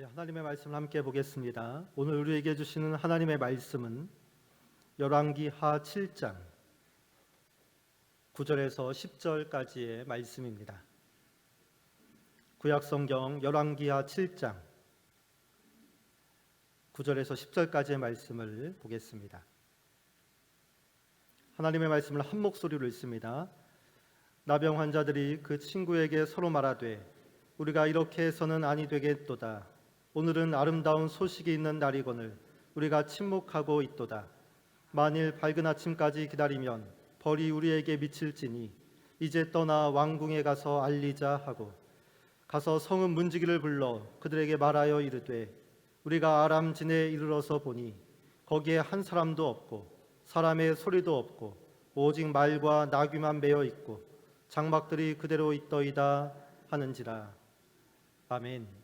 우리 하나님의 말씀을 함께 보겠습니다. 오늘 우리에게 주시는 하나님의 말씀은 열왕기 하 7장 9절에서 10절까지의 말씀입니다. 구약성경 열왕기 하 7장 9절에서 10절까지의 말씀을 보겠습니다. 하나님의 말씀을 한 목소리로 읽습니다. 나병 환자들이 그 친구에게 서로 말하되 우리가 이렇게 해서는 아니 되겠도다. 오늘은 아름다운 소식이 있는 날이거늘 우리가 침묵하고 있도다. 만일 밝은 아침까지 기다리면 벌이 우리에게 미칠지니 이제 떠나 왕궁에 가서 알리자 하고 가서 성읍 문지기를 불러 그들에게 말하여 이르되 우리가 아람 진에 이르러서 보니 거기에 한 사람도 없고 사람의 소리도 없고 오직 말과 나귀만 매어 있고 장막들이 그대로 있더이다 하는지라. 아멘.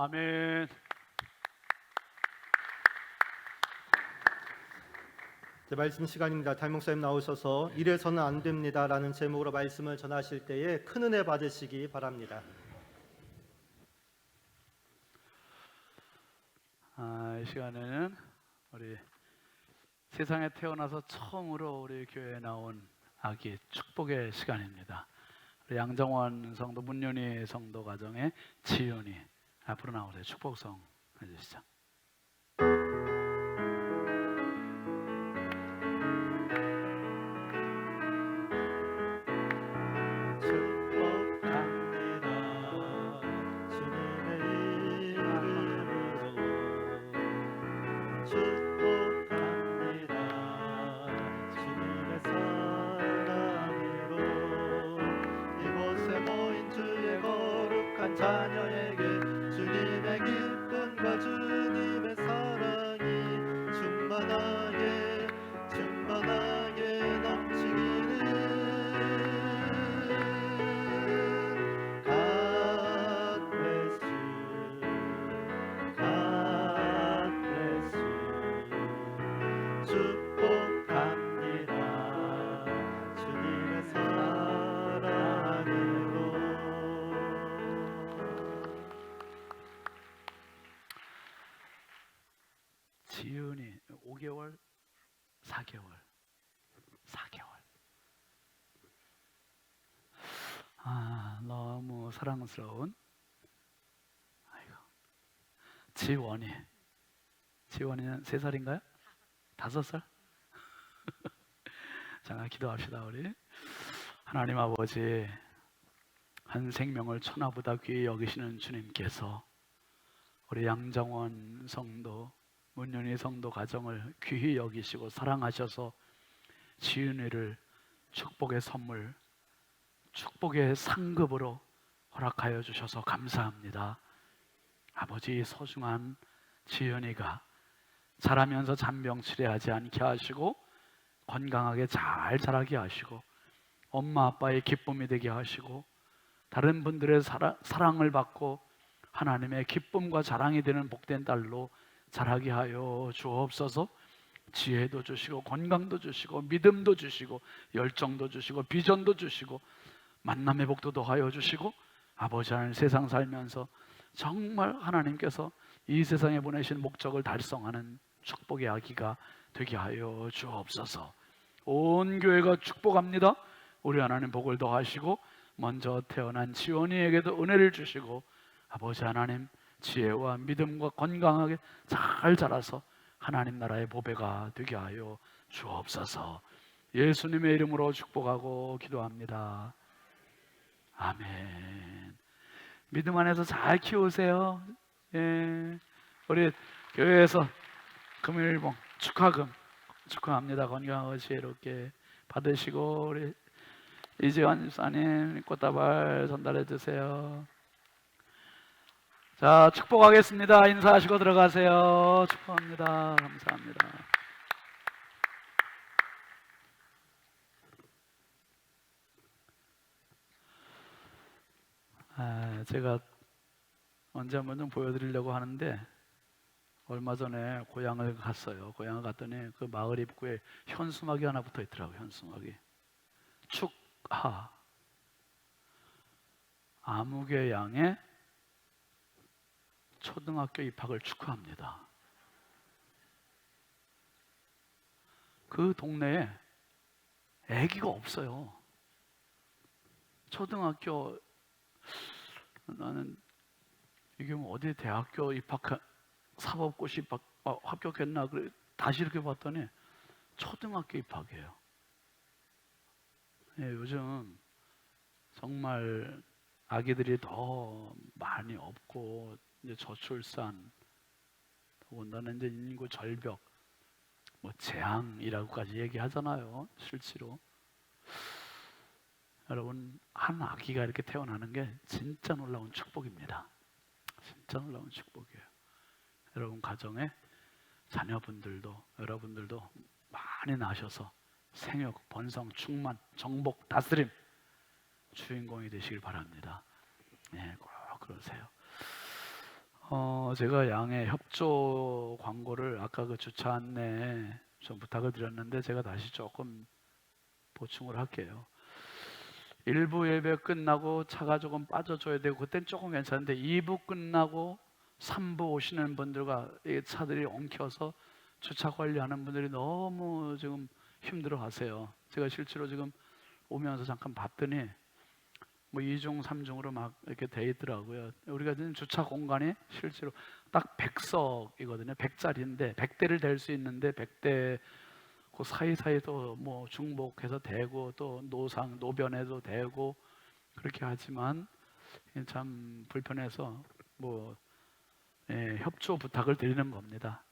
아멘. 말씀 시간입니다. 달목사님 나오셔서 이래서는 안 됩니다 라는 제목으로 말씀을 전하실 때에 큰 은혜 받으시기 바랍니다. 이 시간에는 우리 세상에 태어나서 처음으로 우리 교회에 나온 아기 축복의 시간입니다. 우리 양정원 성도, 문윤희 성도 가정의 지윤이 앞으로 나오세요. 축복성 해주시죠. 자녀에게 주님의 기쁨과 주님의 사랑이 충만하게 넘치기를. God bless you, God bless you. 축복합니다 주님의 사랑으로. 지윤이 5개월 4개월. 4개월. 아, 너무 사랑스러운 아이고. 지원이는 3살인가요? 5살? 자, 기도합시다. 우리 하나님 아버지, 한 생명을 천하보다 귀히 여기시는 주님께서 우리 양정원 성도, 문윤희 성도 가정을 귀히 여기시고 사랑하셔서 지은이를 축복의 선물, 축복의 상급으로 허락하여 주셔서 감사합니다. 아버지, 소중한 지은이가 자라면서 잔병치레하지 않게 하시고 건강하게 잘 자라게 하시고 엄마 아빠의 기쁨이 되게 하시고 다른 분들의 사랑을 받고 하나님의 기쁨과 자랑이 되는 복된 딸로 자라게 하여 주옵소서. 지혜도 주시고 건강도 주시고 믿음도 주시고 열정도 주시고 비전도 주시고 만남의 복도 더하여 주시고 아버지 하나님, 세상 살면서 정말 하나님께서 이 세상에 보내신 목적을 달성하는 축복의 아기가 되게 하여 주옵소서. 온 교회가 축복합니다. 우리 하나님 복을 더하시고 먼저 태어난 지원이에게도 은혜를 주시고 아버지 하나님, 지혜와 믿음과 건강하게 잘 자라서 하나님 나라의 보배가 되게 하여 주옵소서. 예수님의 이름으로 축복하고 기도합니다. 아멘. 믿음 안에서 잘 키우세요. 예. 우리 교회에서 금일봉 축하금 축하합니다. 건강하고 지혜롭게 받으시고 우리 이지환 집사님 꽃다발 전달해 주세요. 자, 축복하겠습니다. 인사하시고 들어가세요. 축복합니다. 감사합니다. 제가 언제 한번 좀 보여드리려고 하는데 얼마 전에 고향을 갔어요. 고향을 갔더니 그 마을 입구에 현수막이 하나 붙어 있더라고요. 현수막이 축하 아무개 양의 초등학교 입학을 축하합니다. 그 동네에 아기가 없어요. 초등학교, 나는 이게 뭐 어디 대학교 입학, 사법고시 입학 합격했나 그래 다시 이렇게 봤더니 초등학교 입학이에요. 예, 요즘 정말 아기들이 더 많이 없고 이제 저출산, 더군다나 이제 인구 절벽, 뭐 재앙이라고까지 얘기하잖아요. 실제로 여러분, 한 아기가 이렇게 태어나는 게 진짜 놀라운 축복입니다. 진짜 놀라운 축복이에요. 여러분 가정에 자녀분들도 여러분들도 많이 나셔서 생육, 번성, 충만, 정복, 다스림 주인공이 되시길 바랍니다. 네, 꼭 그러세요. 제가 양해 협조 광고를 아까 그 주차 안내 좀 부탁을 드렸는데 제가 다시 조금 보충을 할게요. 1부 예배 끝나고 차가 조금 빠져줘야 되고 그땐 조금 괜찮은데 2부 끝나고 3부 오시는 분들과 이 차들이 엉켜서 주차 관리하는 분들이 너무 지금 힘들어 하세요. 제가 실제로 지금 오면서 잠깐 봤더니 뭐 2중, 3중으로 막 이렇게 돼 있더라고요. 우리가 지금 주차 공간이 실제로 딱 100석이거든요. 100짜리인데 100대를 댈 수 있는데 100대 그 사이사이도 뭐 중복해서 대고 또 노변에도 대고 그렇게 하지만 참 불편해서 뭐 협조 부탁을 드리는 겁니다.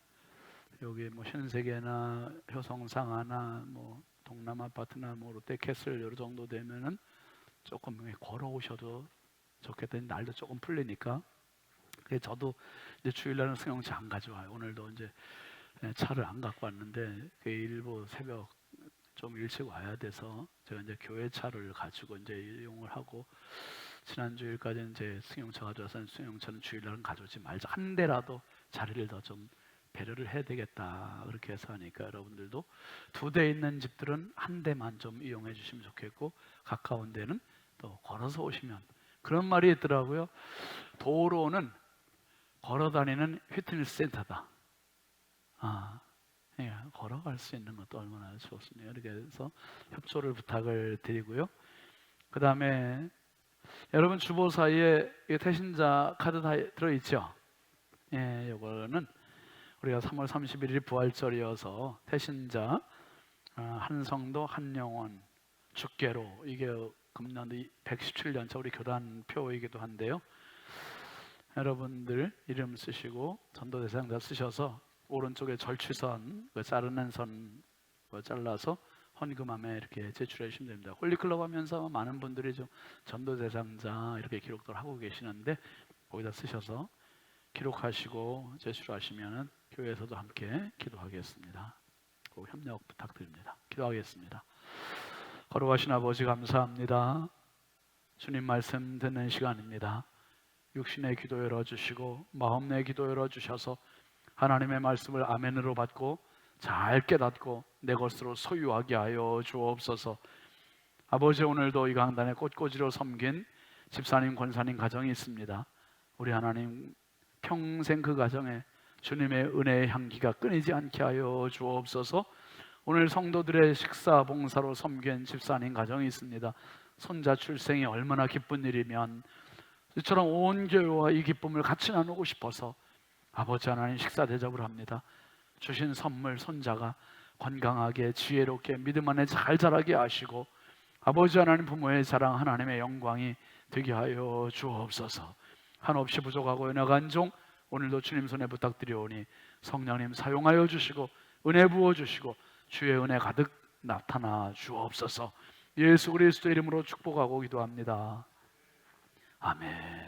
여기 뭐 신세계나 효성상하나 뭐 동남 아파트나 뭐 롯데캐슬 이 정도 되면은 조금 걸어오셔도 좋겠다는 날도 조금 풀리니까. 저도 이제 주일날은 승용차 안 가져와요. 오늘도 이제 차를 안 갖고 왔는데 그 일부 새벽 좀 일찍 와야 돼서 제가 이제 교회 차를 가지고 이제 이용을 하고 지난 주일까지 이제 승용차 가져와서 승용차는 주일날은 가져오지 말자, 한 대라도 자리를 더 좀 배려를 해야 되겠다 그렇게 해서 하니까 여러분들도 2대 있는 집들은 한 대만 좀 이용해 주시면 좋겠고 가까운 데는 또 걸어서 오시면, 그런 말이 있더라고요. 도로는 걸어 다니는 피트니스 센터다. 예, 걸어갈 수 있는 것도 얼마나 좋습니까? 이렇게 해서 협조를 부탁을 드리고요. 그 다음에 여러분 주보 사이에 이 태신자 카드 다 들어있죠? 예, 이거는 우리가 3월 31일이 부활절이어서 태신자 한 성도 한 영혼 주께로, 이게 금년도 117년차 우리 교단표이기도 한데요. 여러분들 이름 쓰시고 전도 대상자 쓰셔서 오른쪽에 절취선, 자르는 선 잘라서 헌금함에 이렇게 제출해 주시면 됩니다. 홀리클럽 하면서 많은 분들이 좀 전도 대상자 이렇게 기록들 하고 계시는데 거기다 쓰셔서 기록하시고 제출하시면 교회에서도 함께 기도하겠습니다. 꼭 협력 부탁드립니다. 기도하겠습니다. 거룩하신 아버지 감사합니다. 주님 말씀 듣는 시간입니다. 육신의 기도 열어주시고 마음 내 기도 열어주셔서 하나님의 말씀을 아멘으로 받고 잘 깨닫고 내 것으로 소유하게 하여 주옵소서. 아버지, 오늘도 이 강단에 꽃꽂이로 섬긴 집사님 권사님 가정이 있습니다. 우리 하나님 평생 그 가정에 주님의 은혜의 향기가 끊이지 않게 하여 주옵소서. 오늘 성도들의 식사 봉사로 섬긴 집사님 가정이 있습니다. 손자 출생이 얼마나 기쁜 일이면 이처럼 온 교회와 이 기쁨을 같이 나누고 싶어서 아버지 하나님 식사 대접을 합니다. 주신 선물 손자가 건강하게 지혜롭게 믿음 안에 잘 자라게 하시고 아버지 하나님 부모의 자랑 하나님의 영광이 되게 하여 주옵소서. 한없이 부족하고 연약한 종 오늘도 주님 손에 부탁드리오니 성령님 사용하여 주시고 은혜 부어 주시고 주의 은혜 가득 나타나 주옵소서. 예수 그리스도 이름으로 축복하고 기도합니다. 아멘.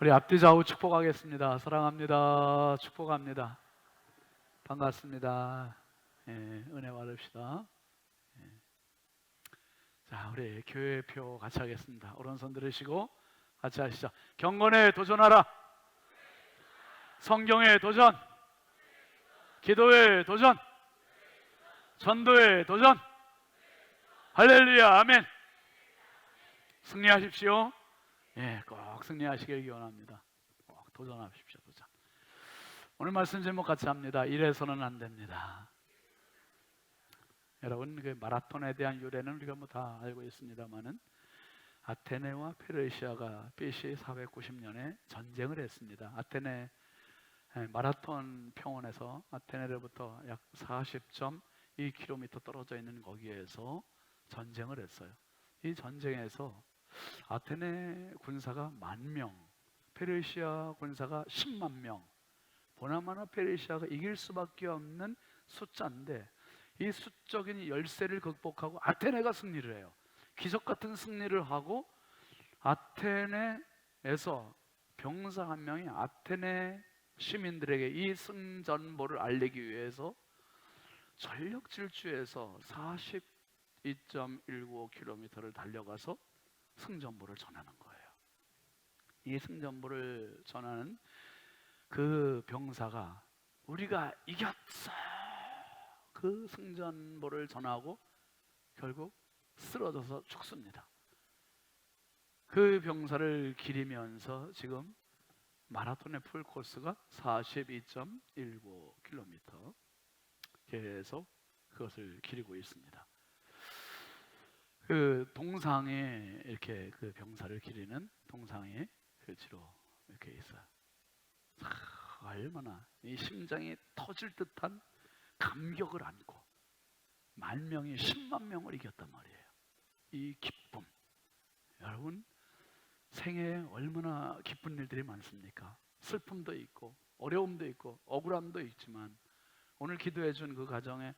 우리 앞뒤 좌우 축복하겠습니다. 사랑합니다. 축복합니다. 반갑습니다. 예, 은혜 받읍시다. 예. 자, 우리 교회표 같이 하겠습니다. 오른손 들으시고 같이 하시죠. 경건에 도전하라. 성경에 도전. 기도에 도전. 전도에 도전. 할렐루야. 아멘. 승리하십시오. 예, 꼭 승리하시길 기원합니다. 꼭 도전하십시오. 도전. 오늘 말씀 제목 같이 합니다. 이래서는 안 됩니다. 여러분, 그 마라톤에 대한 유래는 우리가 뭐 다 알고 있습니다만은 아테네와 페르시아가 BC 490년에 전쟁을 했습니다. 아테네 마라톤 평원에서 아테네로부터 약 40.2km 떨어져 있는 거기에서 전쟁을 했어요. 이 전쟁에서 아테네 군사가 10,000명, 페르시아 군사가 10만 명, 보나마나 페르시아가 이길 수밖에 없는 숫자인데 이 수적인 열세를 극복하고 아테네가 승리를 해요. 기적 같은 승리를 하고 아테네에서 병사 한 명이 아테네 시민들에게 이 승전보를 알리기 위해서 전력 질주해서 42.195km를 달려가서 승전보를 전하는 거예요. 이 승전보를 전하는 그 병사가 우리가 이겼어, 그 승전보를 전하고 결국 쓰러져서 죽습니다. 그 병사를 기리면서 지금 마라톤의 풀코스가 42.19km 계속 그것을 기리고 있습니다. 그 동상에 이렇게 그 병사를 기리는 동상에 그지로 이렇게 있어요. 얼마나 이 심장이 터질 듯한 감격을 안고 10,000명이 10만 명을 이겼단 말이에요. 이 기쁨, 여러분 생애에 얼마나 기쁜 일들이 많습니까? 슬픔도 있고 어려움도 있고 억울함도 있지만 오늘 기도해 준 그 가정에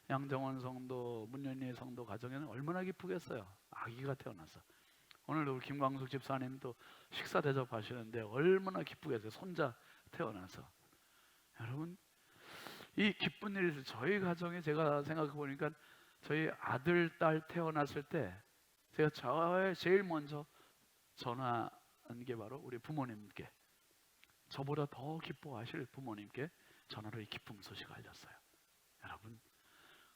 양정원 성도, 문연희 성도 가정에는 얼마나 기쁘겠어요. 아기가 태어나서. 오늘도 우리 김광숙 집사님도 식사 대접하시는데 얼마나 기쁘겠어요. 손자 태어나서. 여러분 이 기쁜 일이 저희 가정에 제가 생각해 보니까 저희 아들, 딸 태어났을 때 제가 제일 먼저 전화한 게 바로 우리 부모님께, 저보다 더 기뻐하실 부모님께 전화로 이 기쁨 소식을 알렸어요. 여러분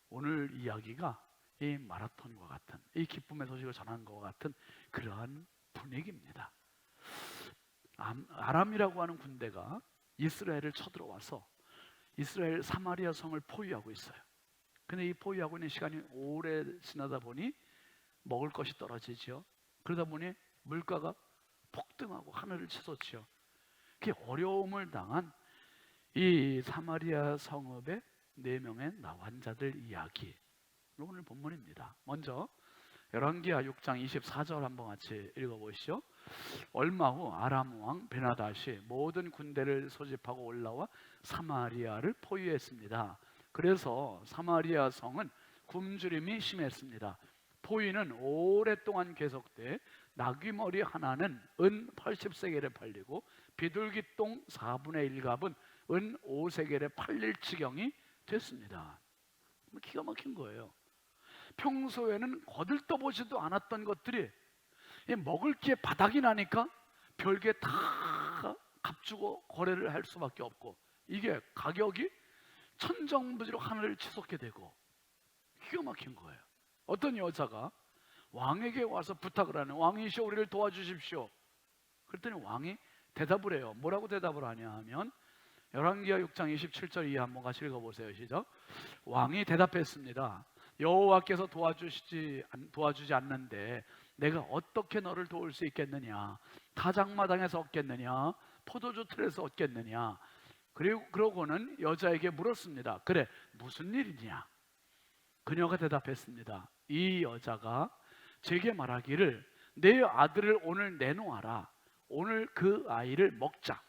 오늘 이야기가 이 마라톤과 같은 이 기쁨의 소식을 전하는 것과 같은 그러한 분위기입니다. 아람이라고 하는 군대가 이스라엘을 쳐들어와서 이스라엘 사마리아 성을 포위하고 있어요. 근데 이 포위하고 있는 시간이 오래 지나다 보니 먹을 것이 떨어지죠. 그러다 보니 물가가 폭등하고 하늘을 치솟지요. 그 어려움을 당한 이 사마리아 성읍의 4명의 나환자들 이야기, 오늘 본문입니다. 먼저 열왕기하 6장 24절 한번 같이 읽어보시죠. 얼마 후 아람 왕 베나다시 모든 군대를 소집하고 올라와 사마리아를 포위했습니다. 그래서 사마리아 성은 굶주림이 심했습니다. 포위는 오랫동안 계속돼 나귀머리 하나는 은 80세겔에 팔리고 비둘기똥 4분의 1갑은 은 5세겔에 팔릴 지경이 됐습니다. 기가 막힌 거예요. 평소에는 거들떠보지도 않았던 것들이 먹을 게 바닥이 나니까 별게 다 값주고 거래를 할 수밖에 없고, 이게 가격이 천정부지로 하늘을 치솟게 되고 기가 막힌 거예요. 어떤 여자가 왕에게 와서 부탁을 하는, 왕이시여 우리를 도와주십시오. 그랬더니 왕이 대답을 해요. 뭐라고 대답을 하냐 하면 열왕기하 6장 27절 이하 한번 같이 읽어보세요. 시작. 왕이 대답했습니다. 여호와께서 도와주지 않는데 내가 어떻게 너를 도울 수 있겠느냐? 타작마당에서 얻겠느냐? 포도주 틀에서 얻겠느냐? 그러고는 여자에게 물었습니다. 그래, 무슨 일이냐? 그녀가 대답했습니다. 이 여자가 제게 말하기를 내 아들을 오늘 내놓아라. 오늘 그 아이를 먹자.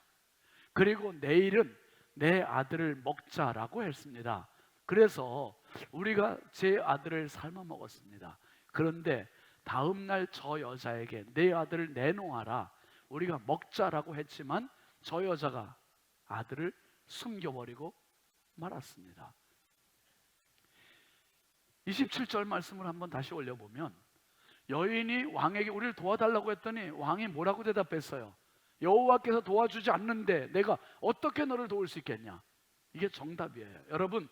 그리고 내일은 내 아들을 먹자라고 했습니다. 그래서 우리가 제 아들을 삶아 먹었습니다. 그런데 다음 날 저 여자에게 내 아들을 내놓아라, 우리가 먹자라고 했지만 저 여자가 아들을 숨겨버리고 말았습니다. 27절 말씀을 한번 다시 올려보면 여인이 왕에게 우리를 도와달라고 했더니 왕이 뭐라고 대답했어요? 여호와께서 도와주지 않는데 내가 어떻게 너를 도울 수 있겠냐? 이게 정답이에요. 여러분,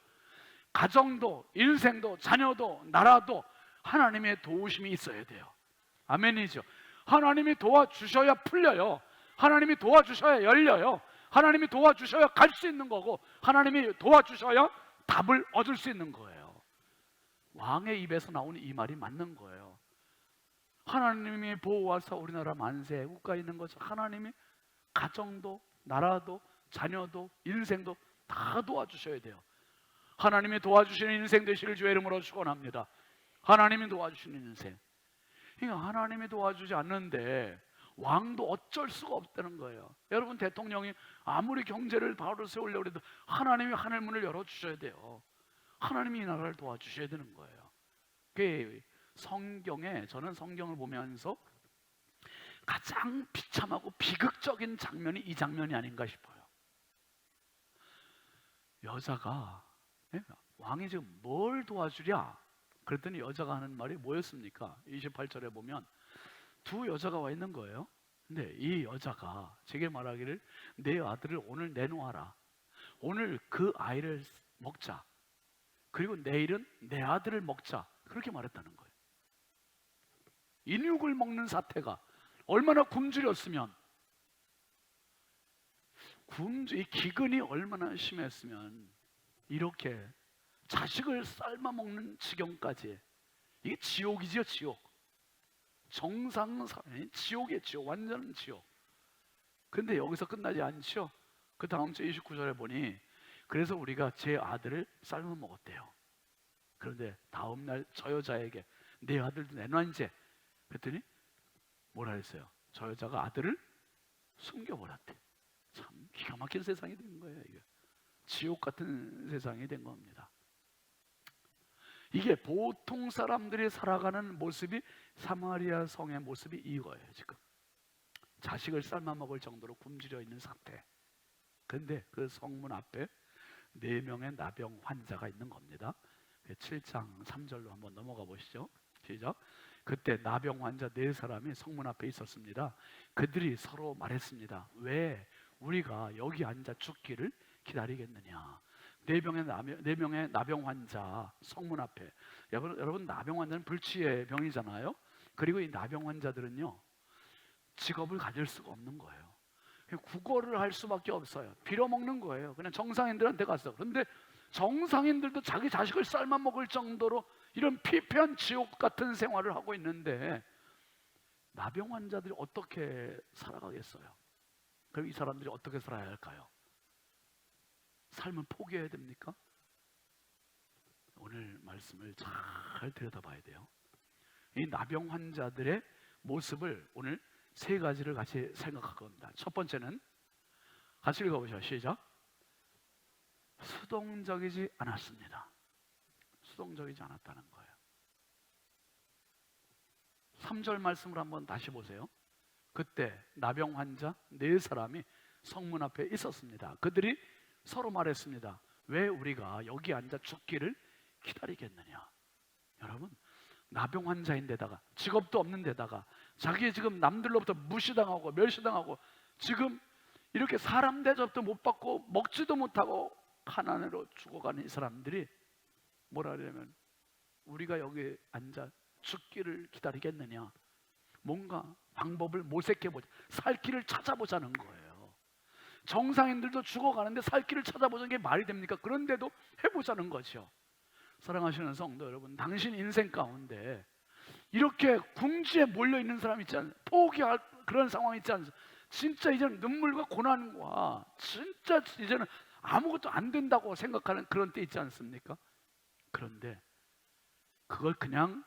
가정도 인생도 자녀도 나라도 하나님의 도우심이 있어야 돼요. 아멘이죠. 하나님이 도와주셔야 풀려요. 하나님이 도와주셔야 열려요. 하나님이 도와주셔야 갈 수 있는 거고, 하나님이 도와주셔야 답을 얻을 수 있는 거예요. 왕의 입에서 나오는 이 말이 맞는 거예요. 하나님이 보호하사 우리나라 만세 국가에 있는 것을 하나님이 가정도 나라도 자녀도 인생도 다 도와주셔야 돼요. 하나님이 도와주시는 인생 되시길 주의 이름으로 축원합니다. 하나님이 도와주시는 인생. 그러니까 하나님이 도와주지 않는데 왕도 어쩔 수가 없다는 거예요. 여러분, 대통령이 아무리 경제를 바로 세우려고 해도 하나님이 하늘 문을 열어주셔야 돼요. 하나님이 이 나라를 도와주셔야 되는 거예요. 그 성경에, 저는 성경을 보면서 가장 비참하고 비극적인 장면이 이 장면이 아닌가 싶어요. 여자가, 왕이 지금 뭘 도와주랴? 그랬더니 여자가 하는 말이 뭐였습니까? 28절에 보면 두 여자가 와 있는 거예요. 근데 이 여자가 제게 말하기를 내 아들을 오늘 내놓아라. 오늘 그 아이를 먹자. 그리고 내일은 내 아들을 먹자. 그렇게 말했다는 거예요. 인육을 먹는 사태가 얼마나 굶주렸으면, 이 기근이 얼마나 심했으면 이렇게 자식을 삶아 먹는 지경까지. 이게 지옥이죠, 지옥. 정상사회, 지옥이에요, 지옥. 완전 지옥. 근데 여기서 끝나지 않죠. 그 다음 주 29절에 보니 그래서 우리가 제 아들을 삶아 먹었대요. 그런데 다음 날 저 여자에게 내 아들도 내놔 이제. 그랬더니 뭐라 했어요? 저 여자가 아들을 숨겨버렸대. 참 기가 막힌 세상이 된 거예요. 이게 지옥 같은 세상이 된 겁니다. 이게 보통 사람들이 살아가는 모습이, 사마리아 성의 모습이 이거예요. 지금 자식을 삶아 먹을 정도로 굶주려 있는 상태. 그런데 그 성문 앞에 4명의 나병 환자가 있는 겁니다. 7장 3절로 한번 넘어가 보시죠. 시작. 그때 나병 환자 4사람이 성문 앞에 있었습니다. 그들이 서로 말했습니다. 왜 우리가 여기 앉아 죽기를 기다리겠느냐? 4명의 나병 환자 성문 앞에. 여러분, 나병 환자는 불치의 병이잖아요. 그리고 이 나병 환자들은요, 직업을 가질 수가 없는 거예요. 구걸을 할 수밖에 없어요. 빌어먹는 거예요. 그냥 정상인들한테 갔어. 그런데 정상인들도 자기 자식을 삶아 먹을 정도로 이런 피폐한 지옥 같은 생활을 하고 있는데 나병 환자들이 어떻게 살아가겠어요? 그럼 이 사람들이 어떻게 살아야 할까요? 삶을 포기해야 됩니까? 오늘 말씀을 잘 들여다봐야 돼요. 이 나병 환자들의 모습을 오늘 세 가지를 같이 생각할 겁니다. 첫 번째는 같이 읽어보시죠. 시작. 수동적이지 않았습니다. 수동적이지 않았다는 거예요. 3절 말씀을 한번 다시 보세요. 그때 나병 환자 4사람이 성문 앞에 있었습니다. 그들이 서로 말했습니다. 왜 우리가 여기 앉아 죽기를 기다리겠느냐. 여러분, 나병 환자인데다가 직업도 없는 데다가 자기 지금 남들로부터 무시당하고 멸시당하고 지금 이렇게 사람 대접도 못 받고 먹지도 못하고 가난으로 죽어가는 이 사람들이 뭐라 그러냐면 우리가 여기 앉아 죽기를 기다리겠느냐. 뭔가 방법을 모색해보자. 살 길을 찾아보자는 거예요. 정상인들도 죽어가는데 살 길을 찾아보자는 게 말이 됩니까? 그런데도 해보자는 거죠. 사랑하시는 성도 여러분, 당신 인생 가운데 이렇게 궁지에 몰려있는 사람 있지 않습니까? 포기할 그런 상황 있지 않습니까? 진짜 이제는 눈물과 고난과 진짜 이제는 아무것도 안 된다고 생각하는 그런 때 있지 않습니까? 그런데 그걸 그냥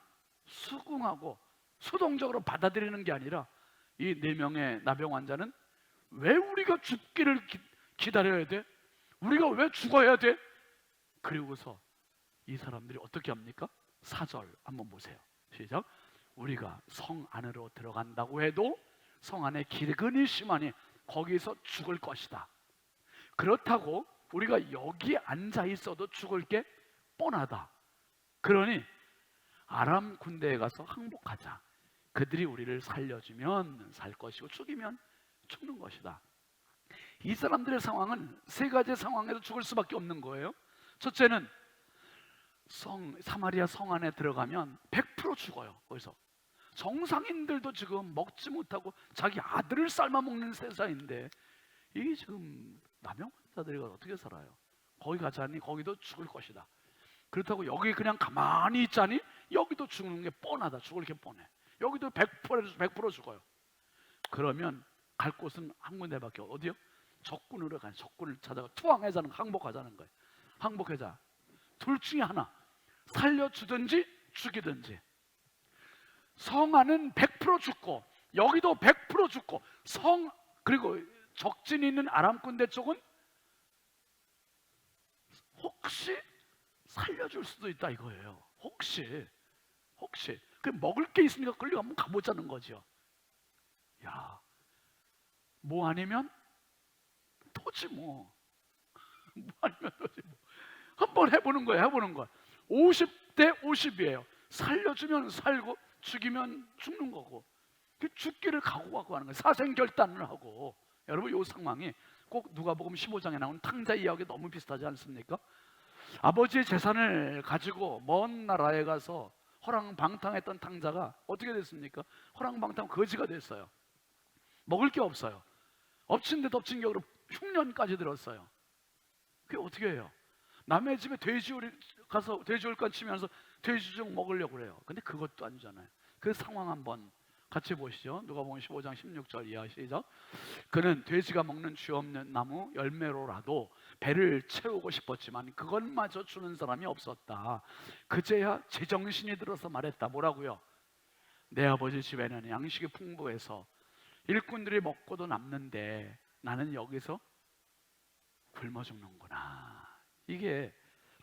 수긍하고 수동적으로 받아들이는 게 아니라 이 4명의 나병 환자는 왜 우리가 죽기를 기다려야 돼? 우리가 왜 죽어야 돼? 그리고서 이 사람들이 어떻게 합니까? 4절 한번 보세요. 시작. 우리가 성 안으로 들어간다고 해도 성 안에 기근이 심하니 거기서 죽을 것이다. 그렇다고 우리가 여기 앉아 있어도 죽을 게 뻔하다. 그러니 아람 군대에 가서 항복하자. 그들이 우리를 살려주면 살 것이고 죽이면 죽는 것이다. 이 사람들의 상황은 3가지 상황에서 죽을 수밖에 없는 거예요. 첫째는 사마리아 성 안에 들어가면 100% 죽어요. 거기서 정상인들도 지금 먹지 못하고 자기 아들을 삶아 먹는 세상인데 이게 지금 나병 환자들이 어떻게 살아요? 거기 가자니 거기도 죽을 것이다. 그렇다고 여기 그냥 가만히 있자니 여기도 죽는 게 뻔하다. 죽을 게 뻔해. 여기도 100% 죽어요. 그러면 갈 곳은 한 군데밖에 어디요? 적군으로 가요. 적군을 찾아가 투항하자는 항복하자는 거예요. 항복하자. 둘 중에 하나. 살려주든지 죽이든지. 성 안은 100% 죽고 여기도 100% 죽고 그리고 적진이 있는 아람 군대 쪽은 혹시 살려줄 수도 있다 이거예요. 혹시 그 먹을 게 있으니까 끌려 한번 가보자는 거죠. 야, 뭐 아니면 토지 뭐 아니면 토지 뭐 한번 해보는 거예요. 50대 50이에요. 살려주면 살고 죽이면 죽는 거고 죽기를 각오하고 하는 거예요. 사생결단을 하고. 여러분 이 상황이 꼭 누가복음 15장에 나오는 탕자 이야기 너무 비슷하지 않습니까? 아버지의 재산을 가지고 먼 나라에 가서 허랑방탕했던 탕자가 어떻게 됐습니까? 허랑방탕 거지가 됐어요. 먹을 게 없어요. 엎친 데 덮친 격으로 흉년까지 들었어요. 그게 어떻게 해요? 남의 집에 돼지우리 가서 돼지울간 치면서 돼지죽 먹으려고 그래요. 근데 그것도 아니잖아요. 그 상황 한번 같이 보시죠. 누가복음 15장 16절 이하 시작. 그는 돼지가 먹는 쥐 없는 나무 열매로라도 배를 채우고 싶었지만 그것마저 주는 사람이 없었다. 그제야 제정신이 들어서 말했다. 뭐라고요? 내 아버지 집에는 양식이 풍부해서 일꾼들이 먹고도 남는데 나는 여기서 굶어 죽는구나. 이게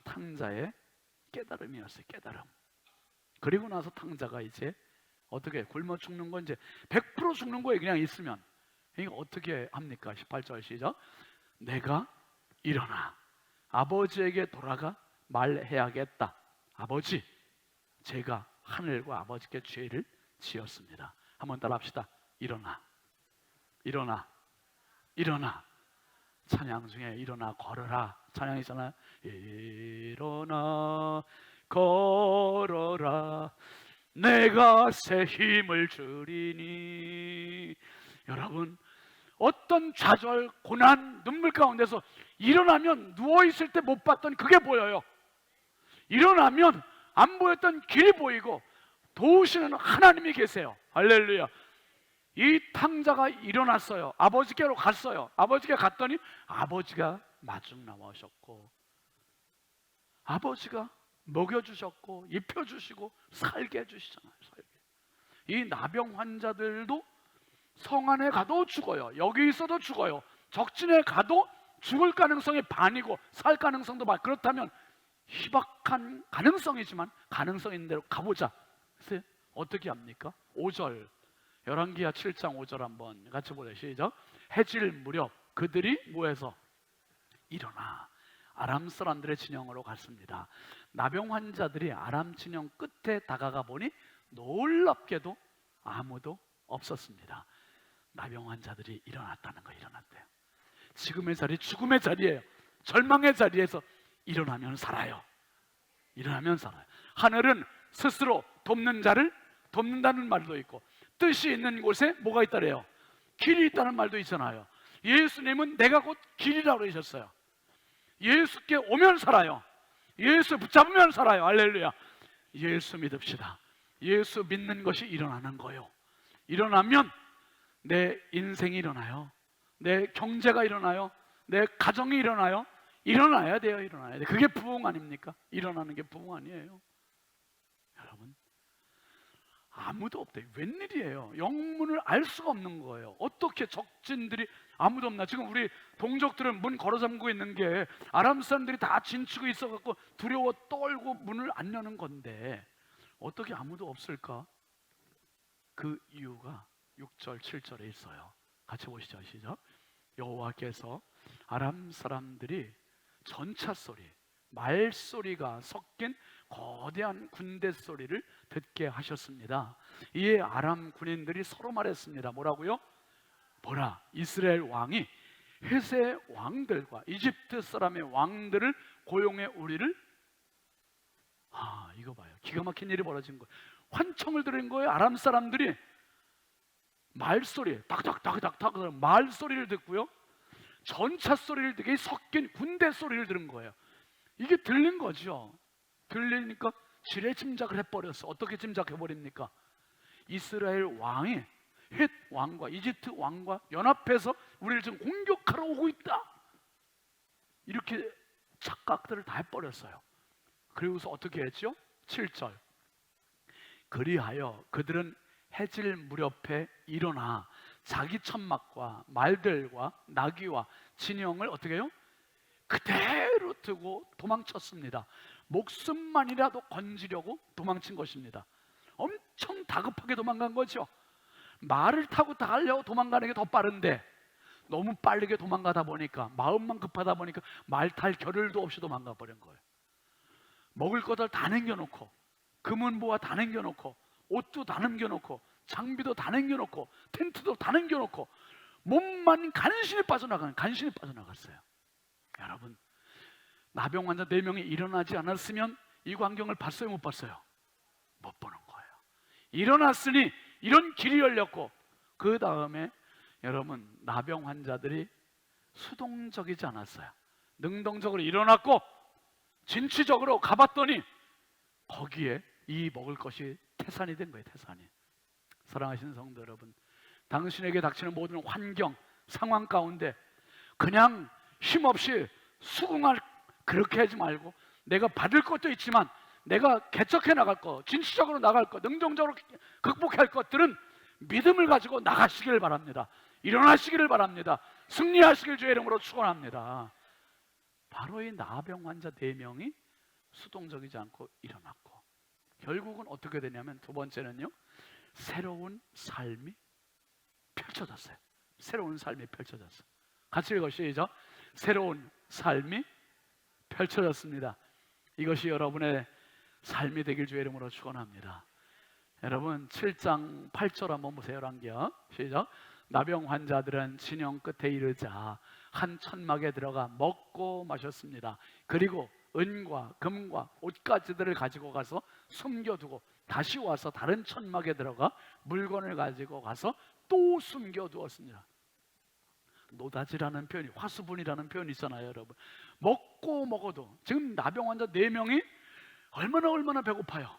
탕자의 깨달음이었어요. 깨달음. 그리고 나서 탕자가 이제 어떻게 굶어 죽는 건 이제 100% 죽는 거예요. 그냥 있으면. 이게 어떻게 합니까? 18절 시작. 내가 일어나 아버지에게 돌아가 말해야겠다. 아버지, 제가 하늘과 아버지께 죄를 지었습니다. 한번 따라합시다. 일어나, 일어나, 일어나. 찬양 중에 일어나 걸어라 찬양이잖아요. 일어나 걸어라 내가 새 힘을 주리니. 여러분 어떤 좌절, 고난, 눈물 가운데서 일어나면 누워있을 때 못 봤던 그게 보여요. 일어나면 안 보였던 길이 보이고 도우시는 하나님이 계세요. 할렐루야. 이 탕자가 일어났어요. 아버지께로 갔어요. 아버지께 갔더니 아버지가 마중 나오셨고 아버지가 먹여주셨고 입혀주시고 살게 해주시잖아요. 살게. 이 나병 환자들도 성 안에 가도 죽어요. 여기 있어도 죽어요. 적진에 가도 죽을 가능성이 반이고 살 가능성도 반. 그렇다면 희박한 가능성이지만 가능성 있는 대로 가보자. 그래서 어떻게 합니까? 5절 열왕기하 7장 5절 한번 같이 보자. 시작. 해질 무렵 그들이 뭐해서 일어나 아람 사람들의 진영으로 갔습니다. 나병 환자들이 아람 진영 끝에 다가가 보니 놀랍게도 아무도 없었습니다. 나병 환자들이 일어났다는 거. 일어났대요. 지금의 자리 죽음의 자리예요. 절망의 자리에서 일어나면 살아요. 일어나면 살아요. 하늘은 스스로 돕는 자를 돕는다는 말도 있고 뜻이 있는 곳에 뭐가 있다래요? 길이 있다는 말도 있잖아요. 예수님은 내가 곧 길이라고 그러셨어요. 예수께 오면 살아요. 예수 붙잡으면 살아요. 할렐루야. 예수 믿읍시다. 예수 믿는 것이 일어나는 거예요. 일어나면 내 인생이 일어나요. 내 경제가 일어나요. 내 가정이 일어나요. 일어나야 돼요. 일어나야 돼. 그게 부흥 아닙니까? 일어나는 게 부흥 아니에요. 여러분 아무도 없대. 웬일이에요? 영문을 알 수가 없는 거예요. 어떻게 적진들이 아무도 없나? 지금 우리 동족들은 문 걸어 잠그고 있는 게 아람 사람들이 다 진치고 있어갖고 두려워 떨고 문을 안 여는 건데 어떻게 아무도 없을까? 그 이유가 6절 7절에 있어요. 같이 보시죠. 시작. 여호와께서 아람 사람들이 전차 소리, 말소리가 섞인 거대한 군대 소리를 듣게 하셨습니다. 이에 아람 군인들이 서로 말했습니다. 뭐라고요? 보라, 이스라엘 왕이 헷의 왕들과 이집트 사람의 왕들을 고용해 우리를 이거 봐요. 기가 막힌 일이 벌어진 거예요. 환청을 들은 거예요. 아람 사람들이 말소리, 닥닥닥닥닥 말소리를 듣고요. 전차 소리를 듣게 섞인 군대 소리를 들은 거예요. 이게 들린 거죠. 들리니까 지레 짐작을 해버렸어. 어떻게 짐작해버립니까? 이스라엘 왕이 헷 왕과 이집트 왕과 연합해서 우리를 지금 공격하러 오고 있다. 이렇게 착각들을 다 해버렸어요. 그리고서 어떻게 했죠? 7절 그리하여 그들은 해질 무렵에 일어나 자기 천막과 말들과 나귀와 진영을 어떻게 해요? 그대로 두고 도망쳤습니다. 목숨만이라도 건지려고 도망친 것입니다. 엄청 다급하게 도망간 거죠. 말을 타고 달려 도망가는 게 더 빠른데 너무 빠르게 도망가다 보니까 마음만 급하다 보니까 말 탈 겨를도 없이 도망가 버린 거예요. 먹을 것들 다 남겨놓고 금은보화 다 남겨놓고 옷도 다 남겨놓고 장비도 다 남겨놓고 텐트도 다 남겨놓고 몸만 간신히 빠져나갔어요. 여러분 나병 환자 4명이 일어나지 않았으면 이 광경을 봤어요? 못 봤어요? 못 보는 거예요. 일어났으니 이런 길이 열렸고 그 다음에 여러분 나병 환자들이 수동적이지 않았어요. 능동적으로 일어났고 진취적으로 가봤더니 거기에 이 먹을 것이 태산이 된 거예요. 태산이. 사랑하시는 성도 여러분, 당신에게 닥치는 모든 환경, 상황 가운데 그냥 힘없이 수긍할 그렇게 하지 말고 내가 받을 것도 있지만 내가 개척해 나갈 것, 진취적으로 나갈 것, 능동적으로 극복할 것들은 믿음을 가지고 나가시길 바랍니다. 일어나시기를 바랍니다. 승리하시길 주의 이름으로 축원합니다. 바로 이 나병 환자 4명이 수동적이지 않고 일어났고 결국은 어떻게 되냐면 두 번째는요, 새로운 삶이 펼쳐졌어요. 새로운 삶이 펼쳐졌어요. 같이 읽으시죠. 새로운 삶이 펼쳐졌습니다. 이것이 여러분의 삶이 되길 주의 이름으로 축원합니다. 여러분 7장 8절 한번 보세요. 열왕기하 시작. 나병 환자들은 진영 끝에 이르자 한 천막에 들어가 먹고 마셨습니다. 그리고 은과 금과 옷가지들을 가지고 가서 숨겨두고 다시 와서 다른 천막에 들어가 물건을 가지고 가서 또 숨겨두었습니다. 노다지라는 표현이, 화수분이라는 표현이 있잖아요, 여러분. 먹고 먹어도 지금 나병 환자 4명이 얼마나 배고파요.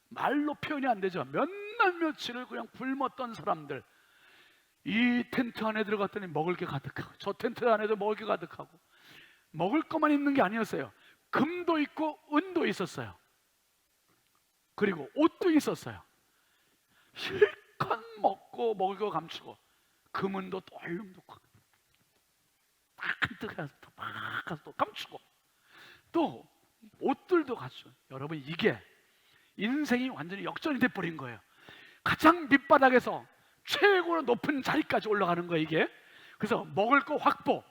말로 표현이 안 되죠. 몇 날 며칠을 그냥 굶었던 사람들, 이 텐트 안에 들어갔더니 먹을 게 가득하고, 저 텐트 안에도 먹을 게 가득하고, 먹을 것만 있는 게 아니었어요. 금도 있고 은도 있었어요. 그리고 옷도 있었어요. 실컷 먹고 먹을 거 감추고, 금은도 또 얼른 놓고 딱 가서 막 가서 또 감추고, 또 옷들도 갖추고. 여러분, 이게 인생이 완전히 역전이 돼버린 거예요. 가장 밑바닥에서 최고로 높은 자리까지 올라가는 거예요, 이게. 그래서 먹을 거 확보,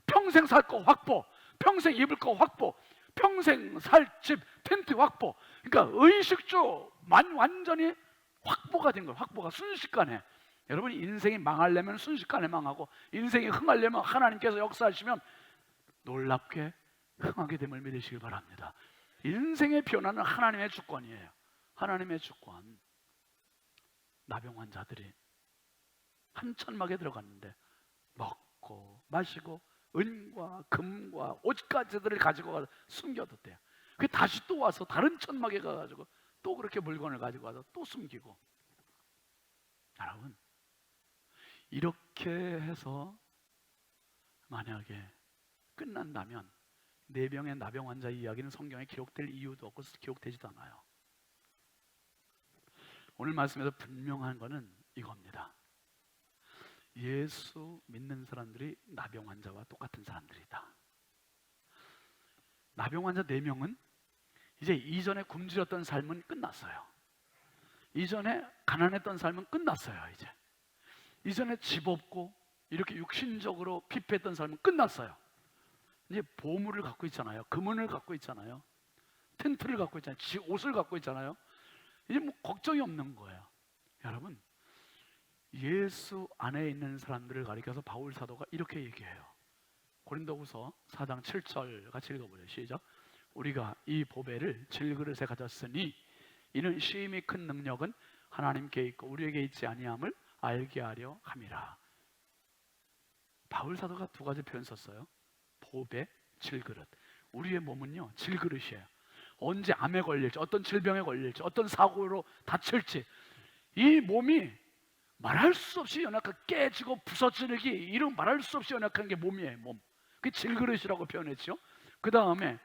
평생 살 거 확보, 평생 입을 거 확보, 평생 살 집, 텐트 확보. 그러니까 의식주 완전히 확보가 된 거예요. 확보가 순식간에. 여러분, 인생이 망하려면 순식간에 망하고, 인생이 흥하려면 하나님께서 역사하시면 놀랍게 흥하게 됨을 믿으시길 바랍니다. 인생의 변화는 하나님의 주권이에요. 하나님의 주권. 나병 환자들이 한 천막에 들어갔는데 먹고 마시고 은과 금과 옷가지들을 가지고 가서 숨겨뒀대요. 그 다시 또 와서 다른 천막에 가가지고 또 그렇게 물건을 가지고 와서 또 숨기고. 여러분, 이렇게 해서 만약에 끝난다면 4명의 나병 환자 이야기는 성경에 기록될 이유도 없고 기록되지도 않아요. 오늘 말씀에서 분명한 것은 이겁니다. 예수 믿는 사람들이 나병 환자와 똑같은 사람들이다. 나병 환자 4명은 이제 이전에 굶주렸던 삶은 끝났어요. 이전에 가난했던 삶은 끝났어요. 이전에 집 없고 이렇게 육신적으로 피폐했던 삶은 끝났어요. 이제 보물을 갖고 있잖아요. 금은을 갖고 있잖아요. 텐트를 갖고 있잖아요. 옷을 갖고 있잖아요. 이제 뭐 걱정이 없는 거예요. 여러분, 예수 안에 있는 사람들을 가리켜서 바울 사도가 이렇게 얘기해요. 고린도후서 4장 7절 같이 읽어보세요. 시작. 우리가 이 보배를 질그릇에 가졌으니 이는 심히 큰 능력은 하나님께 있고 우리에게 있지 아니함을 알게 하려 함이라. 바울 사도가 2가지 표현 썼어요. 보배, 질그릇. 우리의 몸은요, 질그릇이에요. 언제 암에 걸릴지, 어떤 질병에 걸릴지, 어떤 사고로 다칠지, 이 몸이 말할 수 없이 연약하게 깨지고 부서지기, 이런 말할 수 없이 연약한 게 몸이에요. 몸. 그 질그릇이라고 표현했죠. 그 다음에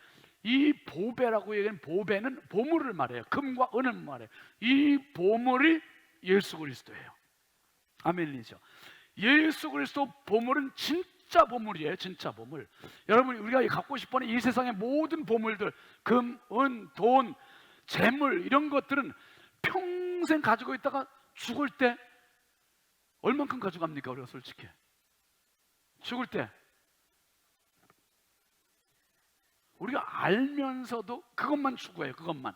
이 보배라고 얘기하는 보배는 보물을 말해요. 금과 은을 말해요. 이 보물이 예수 그리스도예요. 아멘이죠. 예수 그리스도 보물은 진짜 보물이에요. 진짜 보물. 여러분, 우리가 갖고 싶어하는 이 세상의 모든 보물들, 금, 은, 돈, 재물, 이런 것들은 평생 가지고 있다가 죽을 때 얼만큼 가져갑니까? 우리가 솔직히 죽을 때 우리가 알면서도 그것만 추구해요. 그것만.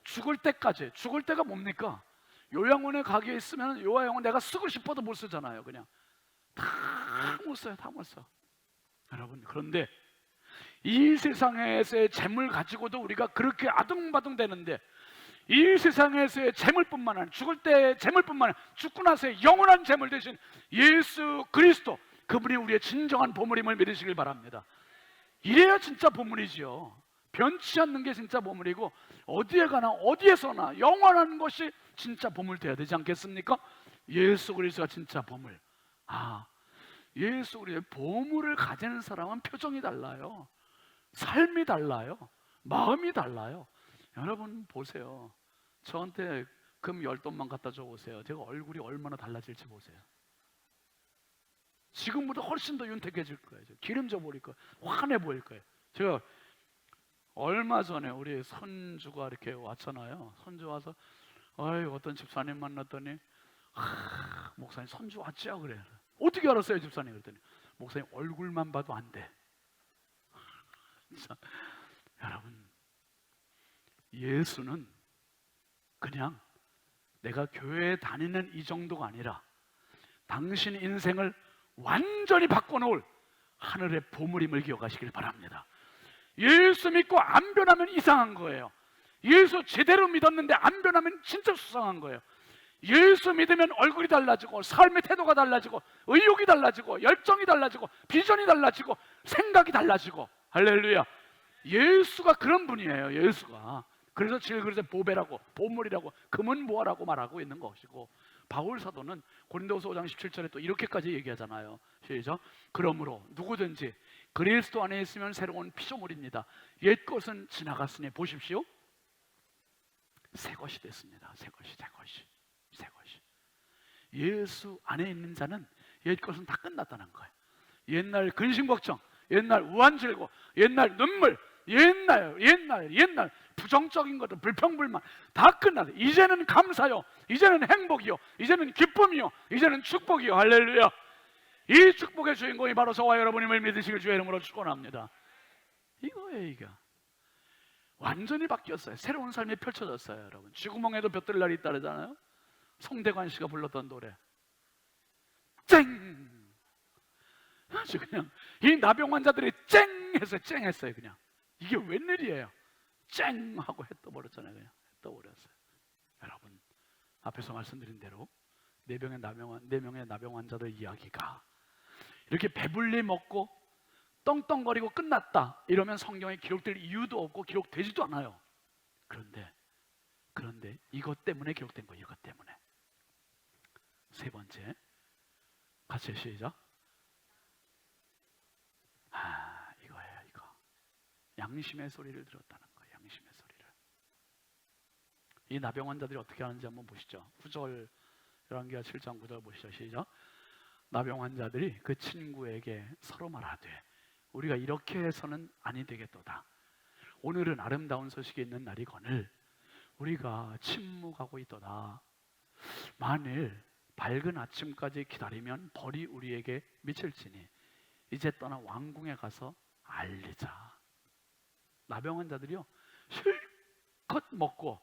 죽을 때까지. 죽을 때가 뭡니까? 요양원에 가게 있으면 요양원 내가 쓰고 싶어도 못 쓰잖아요. 그냥 다 못 써요. 다 못 써. 여러분, 그런데 이 세상에서의 재물 가지고도 우리가 그렇게 아둥바둥 되는데, 이 세상에서의 재물뿐만 아니라 죽을 때의 재물뿐만 아니라 죽고 나서의 영원한 재물 대신 예수 그리스도, 그분이 우리의 진정한 보물임을 믿으시길 바랍니다. 이래야 진짜 보물이지요. 변치 않는 게 진짜 보물이고, 어디에 가나 어디에서나 영원한 것이 진짜 보물 돼야 되지 않겠습니까? 예수 그리스도가 진짜 보물. 예수 그리스도의 보물을 가지는 사람은 표정이 달라요. 삶이 달라요. 마음이 달라요. 여러분 보세요. 저한테 금 10돈만 갖다 줘 보세요. 제가 얼굴이 얼마나 달라질지 보세요. 지금보다 훨씬 더 윤택해질 거예요. 기름져 보일 거예요. 환해 보일 거예요. 제가 얼마 전에 우리 손주가 이렇게 왔잖아요. 손주 와서 어떤 집사님 만났더니 목사님 손주 왔지요? 그래. 어떻게 알았어요, 집사님? 그랬더니 목사님 얼굴만 봐도 안 돼. 여러분, 예수는 그냥 내가 교회에 다니는 이 정도가 아니라 당신 인생을 완전히 바꿔놓을 하늘의 보물임을 기억하시길 바랍니다. 예수 믿고 안 변하면 이상한 거예요. 예수 제대로 믿었는데 안 변하면 진짜 수상한 거예요. 예수 믿으면 얼굴이 달라지고 삶의 태도가 달라지고 의욕이 달라지고 열정이 달라지고 비전이 달라지고 생각이 달라지고. 할렐루야. 예수가 그런 분이에요. 예수가. 그래서 질그릇에 보배라고 보물이라고 금은 보화라고 말하고 있는 것이고, 바울 사도는 고린도후서 5장 17절에 또 이렇게까지 얘기하잖아요. 시작. 그러므로 누구든지 그리스도 안에 있으면 새로운 피조물입니다. 옛 것은 지나갔으니 보십시오, 새 것이 됐습니다. 새 것이. 예수 안에 있는 자는 옛 것은 다 끝났다는 거예요. 옛날 근심 걱정, 옛날 우환질고, 옛날 눈물, 옛날 부정적인 것들, 불평불만 다 끝났어요. 이제는 감사요, 이제는 행복이요, 이제는 기쁨이요, 이제는 축복이요. 할렐루야. 이 축복의 주인공이 바로 저와 여러분임을 믿으시길 주의 이름으로 축원합니다. 이거예요. 이게 완전히 바뀌었어요. 새로운 삶이 펼쳐졌어요. 여러분, 쥐구멍에도 볕들 날이 있다잖아요. 송대관 씨가 불렀던 노래. 쨍! 아주 그냥 이 나병 환자들이 쨍했어요. 그냥 이게 웬일이에요? 쨍! 하고 해 떠버렸잖아요. 그냥 해 떠버렸어요. 여러분, 앞에서 말씀드린 대로 네 명의 나병 환자들 이야기가 이렇게 배불리 먹고 떵떵거리고 끝났다 이러면 성경에 기록될 이유도 없고 기록되지도 않아요. 그런데 이것 때문에 기록된 거예요. 이것 때문에. 세 번째, 같이 시작. 이거예요. 이거. 양심의 소리를 들었다는 거예요. 양심의 소리를. 이 나병 환자들이 어떻게 하는지 한번 보시죠. 9절, 열왕기하 7장 9절 보시죠. 시작. 나병 환자들이 그 친구에게 서로 말하되 우리가 이렇게 해서는 아니 되겠도다. 오늘은 아름다운 소식이 있는 날이거늘 우리가 침묵하고 있도다. 만일 밝은 아침까지 기다리면 벌이 우리에게 미칠지니 이제 떠나 왕궁에 가서 알리자. 나병 환자들이요, 실컷 먹고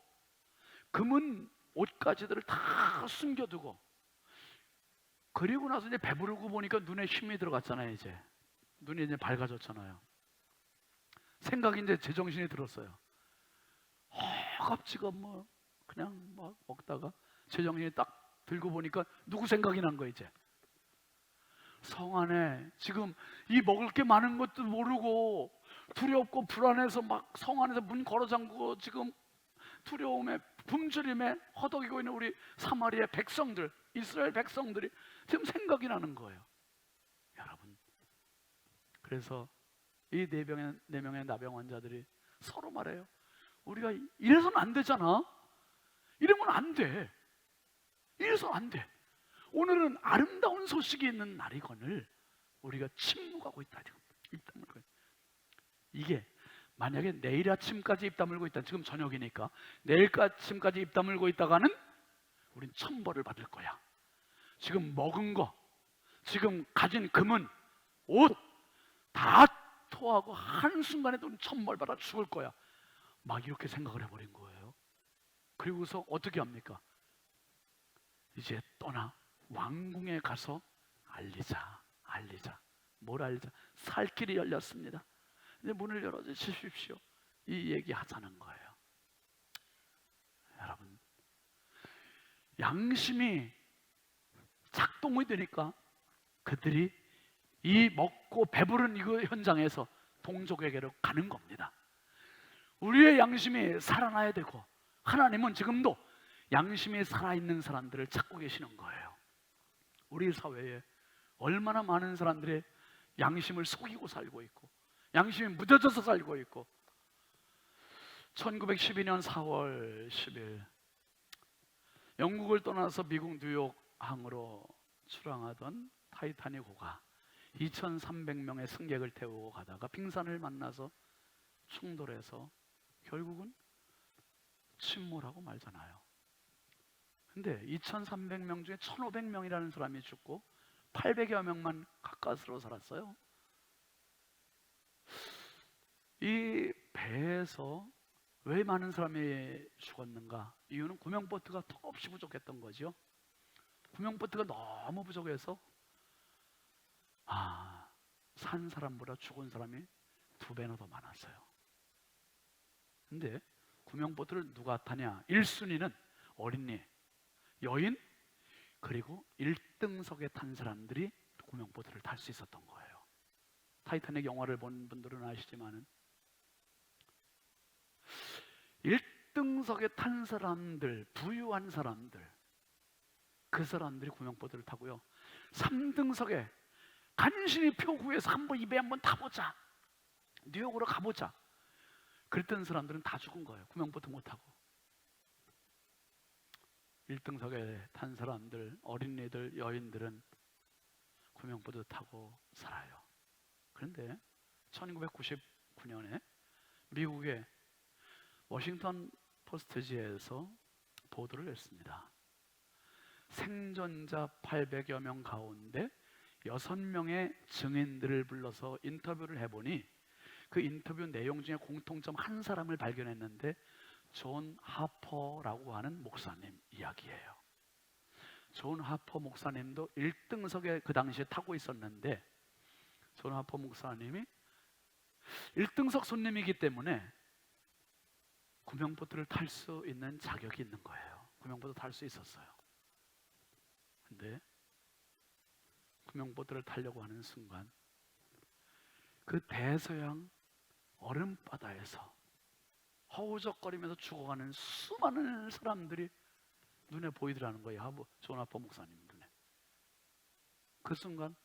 금은 옷가지들을 다 숨겨두고, 그리고 나서 이제 배부르고 보니까 눈에 힘이 들어갔잖아요. 이제 눈이 이제 밝아졌잖아요. 생각이 이제 제정신이 들었어요. 허겁지겁 그냥 먹다가 제정신이 딱 들고 보니까 누구 생각이 난 거예요. 이제 성 안에 지금 이 먹을 게 많은 것도 모르고 두렵고 불안해서 막 성 안에서 문 걸어 잠그고 지금 두려움에 굶주림에 허덕이고 있는 우리 사마리아 백성들, 이스라엘 백성들이 지금 생각이 나는 거예요. 여러분, 그래서 이 네 명의 나병 환자들이 서로 말해요. 우리가 이래서는 안 되잖아. 이러면 안 돼. 이래서는 안 돼. 오늘은 아름다운 소식이 있는 날이거늘 우리가 침묵하고 있다. 지금 입 다물고. 이게 만약에 내일 아침까지 입 다물고 있다. 지금 저녁이니까 내일 아침까지 입 다물고 있다가는 우린 천벌을 받을 거야. 지금 먹은 거, 지금 가진 금은, 옷 다 토하고 한순간에도 천벌 받아 죽을 거야. 막 이렇게 생각을 해버린 거예요. 그리고서 어떻게 합니까? 이제 떠나 왕궁에 가서 알리자. 뭘 알리자? 살 길이 열렸습니다. 이제 문을 열어주십시오. 이 얘기 하자는 거예요. 여러분, 양심이 작동이 되니까 그들이 이 먹고 배부른 이거 현장에서 동족에게로 가는 겁니다. 우리의 양심이 살아나야 되고, 하나님은 지금도 양심이 살아있는 사람들을 찾고 계시는 거예요. 우리 사회에 얼마나 많은 사람들의 양심을 속이고 살고 있고 양심이 무뎌져서 살고 있고. 1912년 4월 10일 영국을 떠나서 미국 뉴욕항으로 출항하던 타이타닉호가 2,300명의 승객을 태우고 가다가 빙산을 만나서 충돌해서 결국은 침몰하고 말잖아요. 근데 2,300명 중에 1,500명이라는 사람이 죽고 800여 명만 가까스로 살았어요. 이 배에서 왜 많은 사람이 죽었는가? 이유는 구명보트가 턱없이 부족했던 거죠. 구명보트가 너무 부족해서 산 사람보다 죽은 사람이 2배나 더 많았어요. 근데 구명보트를 누가 타냐? 1순위는 어린이, 여인, 그리고 1등석에 탄 사람들이 구명보트를 탈 수 있었던 거예요. 타이타닉 영화를 본 분들은 아시지만은 1등석에 탄 사람들, 부유한 사람들, 그 사람들이 구명보트를 타고요, 3등석에 간신히 표 구해서 한번 이 배 한번 타보자, 뉴욕으로 가보자, 그랬던 사람들은 다 죽은 거예요. 구명보트 못 타고. 1등석에 탄 사람들, 어린이들, 여인들은 구명보트 타고 살아요. 그런데 1999년에 미국의 워싱턴 포스트지에서 보도를 냈습니다. 생존자 800여 명 가운데 6명의 증인들을 불러서 인터뷰를 해보니 그 인터뷰 내용 중에 공통점 한 사람을 발견했는데 존 하퍼라고 하는 목사님 이야기예요. 존 하퍼 목사님도 1등석에 그 당시에 타고 있었는데, 존 하퍼 목사님이 1등석 손님이기 때문에 구명보트를 탈 수 있는 자격이 있는 거예요. 구명보트 탈 수 있었어요. 근데 구명보트를 타려고 하는 순간 그 대서양 얼음바다에서 허우적거리면서 죽어가는 수많은 사람들이 눈에 보이더라는 거예요. 존 하퍼 목사님 눈에. 그 순간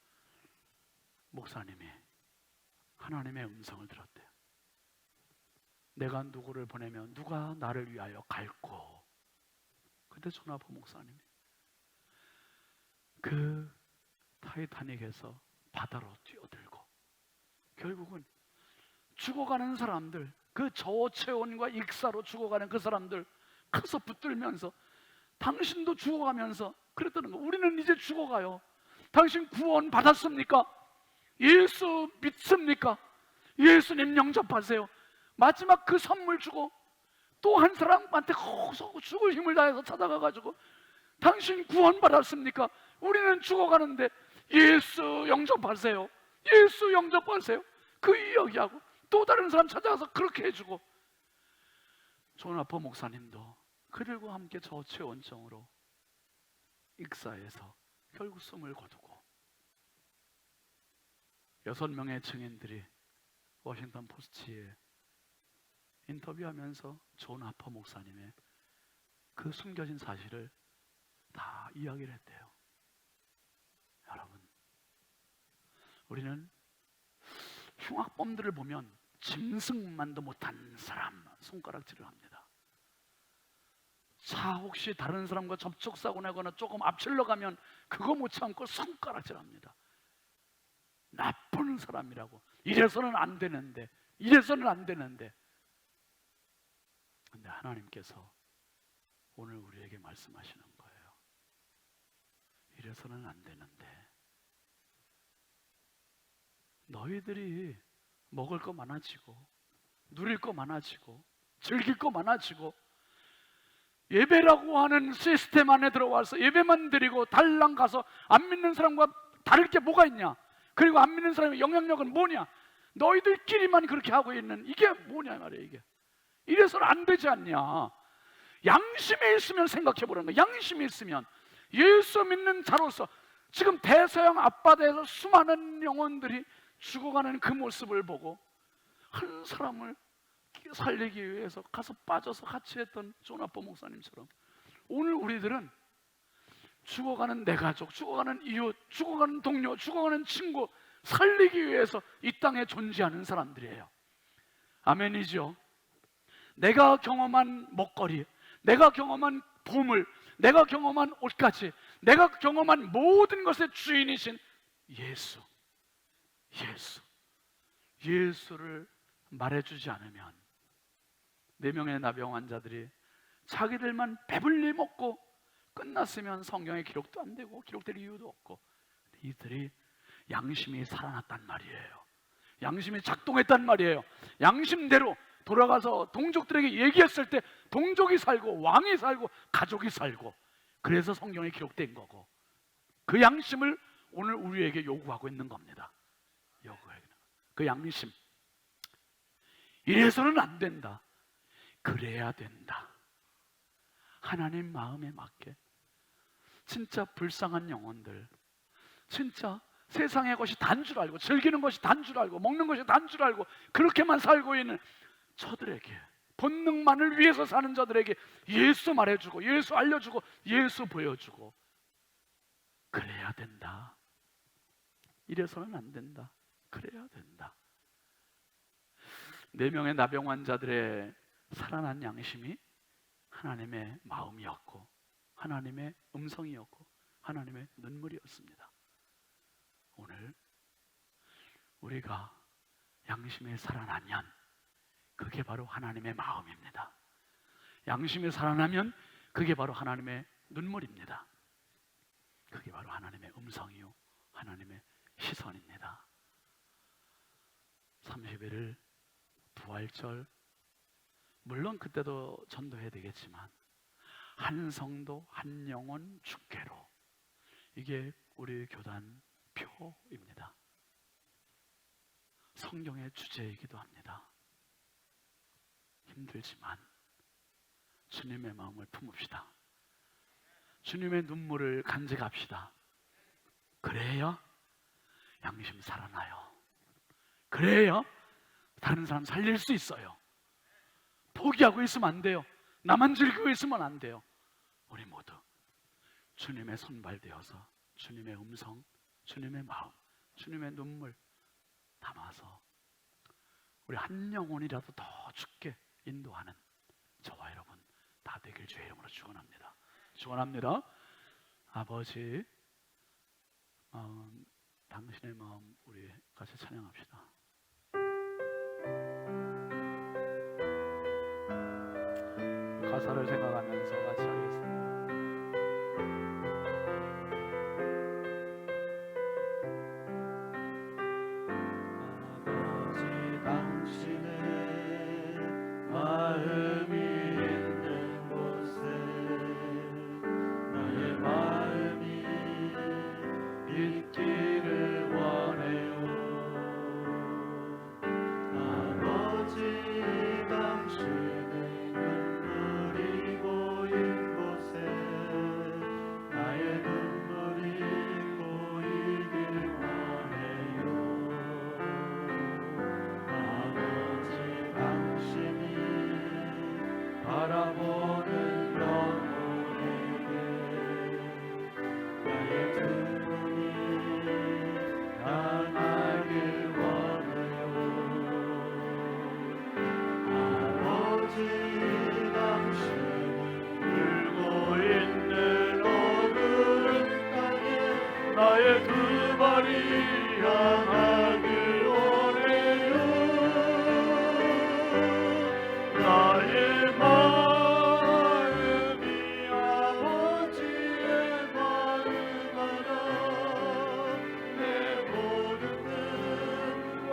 목사님이 하나님의 음성을 들었대요. 내가 누구를 보내면 누가 나를 위하여 갈고. 그때 존 하퍼 목사님이 그 타이타닉에서 바다로 뛰어들고 결국은 죽어가는 사람들, 그 저체온과 익사로 죽어가는 그 사람들 커서 붙들면서 당신도 죽어가면서 그랬다는 거. 우리는 이제 죽어가요. 당신 구원 받았습니까? 예수 믿습니까? 예수님 영접하세요. 마지막 그 선물 주고 또 한 사람한테 거기서 죽을 힘을 다해서 찾아가가지고 당신 구원 받았습니까? 우리는 죽어가는데 예수 영접하세요. 예수 영접하세요. 그 이야기하고 또 다른 사람 찾아가서 그렇게 해주고, 존 하퍼 목사님도 그들과 함께 저체온증으로 익사해서 결국 숨을 거두고 6명의 증인들이 워싱턴 포스트에 인터뷰하면서 존 하퍼 목사님의 그 숨겨진 사실을 다 이야기를 했대요. 여러분, 우리는 흉악범들을 보면 짐승만도 못한 사람 손가락질을 합니다. 자, 혹시 다른 사람과 접촉사고 나거나 조금 앞질러 가면 그거 못 참고 손가락질합니다. 나쁜 사람이라고. 이래서는 안 되는데, 이래서는 안 되는데. 근데 하나님께서 오늘 우리에게 말씀하시는 거예요. 이래서는 안 되는데 너희들이 먹을 거 많아지고 누릴 거 많아지고 즐길 거 많아지고 예배라고 하는 시스템 안에 들어와서 예배만 드리고 달랑 가서 안 믿는 사람과 다를 게 뭐가 있냐? 그리고 안 믿는 사람의 영향력은 뭐냐? 너희들끼리만 그렇게 하고 있는 이게 뭐냐 말이에요. 이게 이래서는 안 되지 않냐? 양심이 있으면 생각해 보라는 거예요. 양심이 있으면 예수 믿는 자로서 지금 대서양 앞바다에서 수많은 영혼들이 죽어가는 그 모습을 보고 한 사람을 살리기 위해서 가서 빠져서 같이 했던 존 하퍼 목사님처럼 오늘 우리들은 죽어가는 내 가족, 죽어가는 이웃, 죽어가는 동료, 죽어가는 친구 살리기 위해서 이 땅에 존재하는 사람들이에요. 아멘이죠. 내가 경험한 먹거리, 내가 경험한 보물, 내가 경험한 옷까지, 내가 경험한 모든 것의 주인이신 예수를 말해주지 않으면 4명의 나병 환자들이 자기들만 배불리 먹고 끝났으면 성경에 기록도 안 되고 기록될 이유도 없고, 이들이 양심이 살아났단 말이에요. 양심이 작동했단 말이에요. 양심대로 돌아가서 동족들에게 얘기했을 때 동족이 살고 왕이 살고 가족이 살고, 그래서 성경에 기록된 거고, 그 양심을 오늘 우리에게 요구하고 있는 겁니다. 그 양심. 이래서는 안 된다. 그래야 된다. 하나님 마음에 맞게 진짜 불쌍한 영혼들, 진짜 세상의 것이 단 줄 알고, 즐기는 것이 단 줄 알고, 먹는 것이 단 줄 알고, 그렇게만 살고 있는 저들에게, 본능만을 위해서 사는 저들에게 예수 말해주고, 예수 알려주고, 예수 보여주고, 그래야 된다. 이래서는 안 된다. 그래야 된다. 4명의 나병 환자들의 살아난 양심이 하나님의 마음이었고, 하나님의 음성이었고, 하나님의 눈물이었습니다. 오늘 우리가 양심에 살아나면 그게 바로 하나님의 마음입니다. 양심에 살아나면 그게 바로 하나님의 눈물입니다. 그게 바로 하나님의 음성이요, 하나님의 시선입니다. 31일 부활절, 물론 그때도 전도해야 되겠지만 한 성도 한 영혼 주께로, 이게 우리 교단 표입니다. 성경의 주제이기도 합니다. 힘들지만 주님의 마음을 품읍시다. 주님의 눈물을 간직합시다. 그래야 양심 살아나요. 그래야 다른 사람 살릴 수 있어요. 포기하고 있으면 안 돼요. 나만 즐기고 있으면 안 돼요. 우리 모두 주님의 손발되어서 주님의 음성, 주님의 마음, 주님의 눈물 담아서 우리 한 영혼이라도 더 죽게 인도하는 저와 여러분 다 되길 주의 이름으로 축원합니다. 축원합니다. 아버지, 당신의 마음, 우리 같이 찬양합시다. 가사를 생각하면서 같이 하겠습니다. 아버지, 당신의 마음이 있는 곳에 나의 마음이 있기를 원해요. 아버지, 당신의 눈물이 고인 곳에 나의 눈물이 고이길 원해요. 아버지, 당신이 바라보는 영혼에게 나의 두 눈이 향하길 원해요. 아버지, 당신이 울고 있는 어두운 땅에 나의 두 발이 향하길 원해요. 나의 마음이 아버지의 마음 알아. 내 모든 것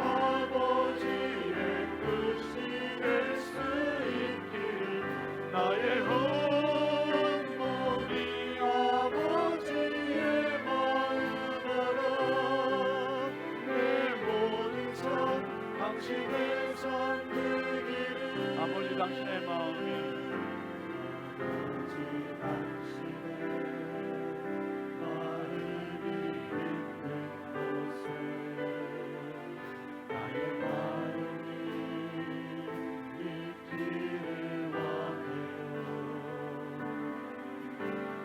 아버지의 뜻이 될 수 있기를 나의 온몸이 아버지의 마음 알아. 내 모든 삶 당신의 삶 되기를. 아버지, 당신의 마음이 아버지, 당신의 마음이 있는 곳에 나의 마음이 있기를 원해요.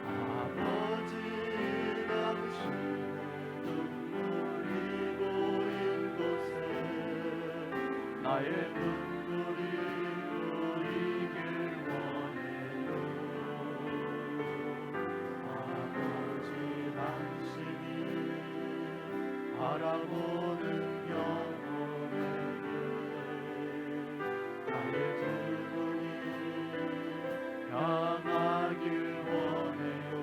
아버지, 당신의 눈물이 고인 곳에 나의 눈물이 고이길 원해요. 아버지, 당신이 바라보는 영혼에게 나의 두 눈이 향하길 원해요.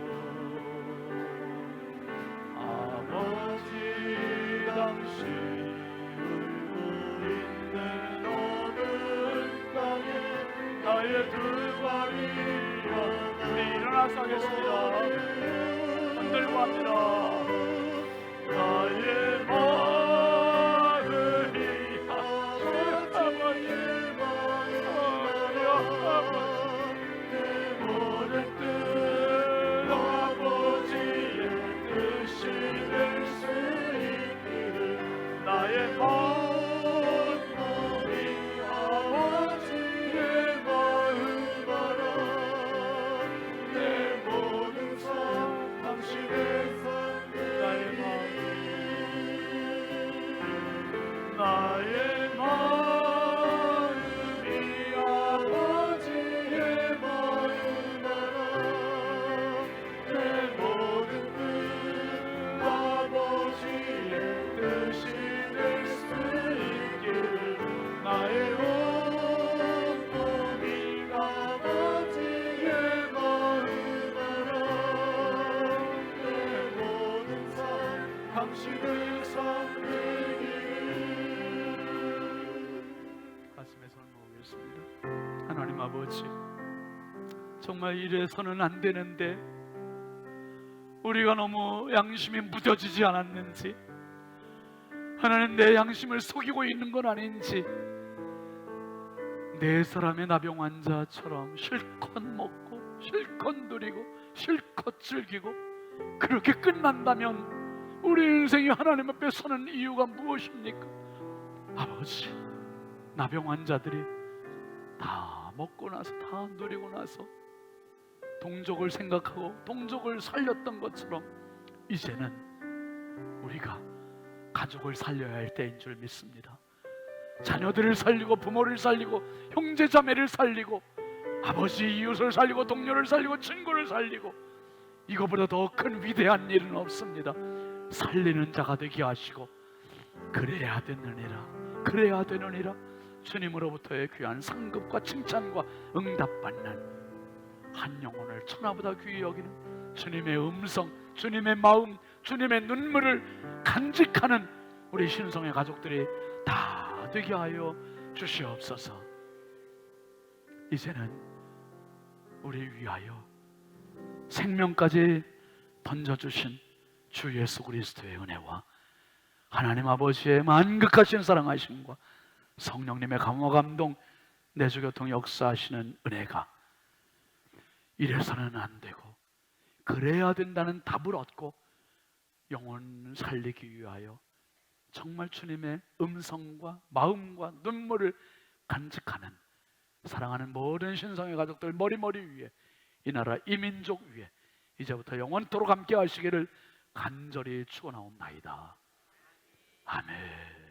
아버지, 당신이 울고 있는 어두운 땅에 나의 두 발이 우리 일어나서 하겠습니다. 흔들고 합니다. 나의 마음이 아버지의 마음 알아. 내 모든 뜻 아버지의 아버지, 정말 이래서는 안 되는데 우리가 너무 양심이 무뎌지지 않았는지, 하나님 내 양심을 속이고 있는 건 아닌지, 네 사람의 나병 환자처럼 실컷 먹고 실컷 누리고 실컷 즐기고 그렇게 끝난다면 우리 인생이 하나님 앞에 서는 이유가 무엇입니까? 아버지, 나병 환자들이 다 먹고 나서 다 누리고 나서 동족을 생각하고 동족을 살렸던 것처럼 이제는 우리가 가족을 살려야 할 때인 줄 믿습니다. 자녀들을 살리고 부모를 살리고 형제 자매를 살리고 아버지 이웃을 살리고 동료를 살리고 친구를 살리고 이거보다 더 큰 위대한 일은 없습니다. 살리는 자가 되게 하시고 그래야 되느니라 주님으로부터의 귀한 상급과 칭찬과 응답받는 한 영혼을 천하보다 귀히 여기는 주님의 음성, 주님의 마음, 주님의 눈물을 간직하는 우리 신성의 가족들이 다 되게 하여 주시옵소서. 이제는 우리 위하여 생명까지 던져주신 주 예수 그리스도의 은혜와 하나님 아버지의 만극하신 사랑하심과 성령님의 감화 감동 내주교통 역사하시는 은혜가 이래서는 안 되고 그래야 된다는 답을 얻고 영혼 살리기 위하여 정말 주님의 음성과 마음과 눈물을 간직하는 사랑하는 모든 신성의 가족들 머리머리 위에 이 나라 이 민족 위에 이제부터 영원토록 함께 하시기를 간절히 축원하옵나이다. 아멘.